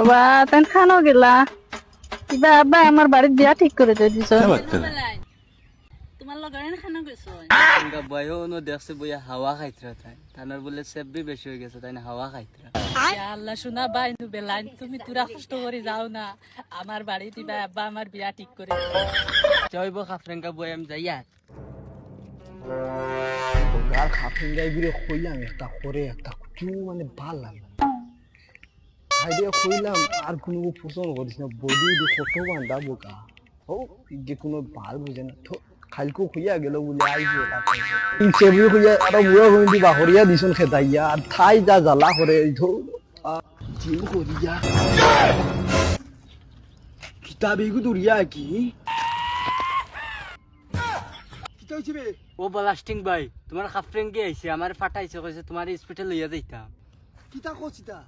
বাবা তেন খানো গেলা কিবা আব্বা আমার বাড়ির বিয়া ঠিক করে দিছ তোমার লগরে খানো গেছো গঙ্গা বয়ও নো দেখছে বইয়া হাওয়া খাইতরা তাই তানার বলে সেববি বেশি হয়ে গেছে তাই না হাওয়া খাইতরা আল্লাহ শোনা বাই নু বেলাইন তুমি তুরা কষ্ট করে যাও না আমার বাড়ি দিবা আব্বা আমার বিয়া ঠিক করে জয়ব খাফরেঙ্গা বই আমি যাইয়া আর খাফিং গাই বিরে কইলাম একটা করে একটা কিছু মানে ভাল লাগে আইডিয়া কইলাম আর কোনো পছন্দ করিস না বডি দি ফটো বান্ধা বোকা ও যে কোনো ভাল বুঝে না তো খালকো খুইয়া গেল বলে আইবো সেবি খুইয়া আর বুয়া হইন দি বাহরিয়া দিছন খেতাইয়া আর ঠাই যা জ্বালা করে ধো জিম করিয়া কিতাবে গু দুরিয়া কি কিতা হইছে বে ও ব্লাস্টিং ভাই তোমার খাফরেঙ্গি আইছে আমার ফাটাইছে কইছে তোমার হসপিটাল লইয়া যাইতাম কিতা কইছিতা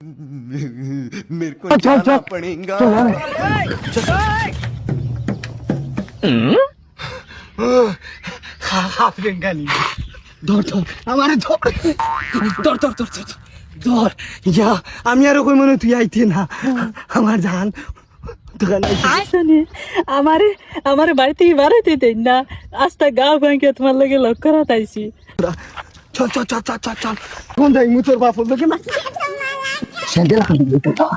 मेरे को जाना पड़ेगा খাফরেঙ্গানি ধর ধর আমারে ধর ধর ধর ধর ধর ধর ইয়া আমি আর কই মনে তুই আইতে না আমার জান দোকান আইসনি আমারে আমার বাড়িতে বাড়াইতে দেন না আস্তা গাঁও ভাঙ্গে তোমার লগে লক্ষ্য করা তাইছি চল চল চল চল চল কোন যাই মুতর বাপ লোকে না স্যান্ডেল খাবি তো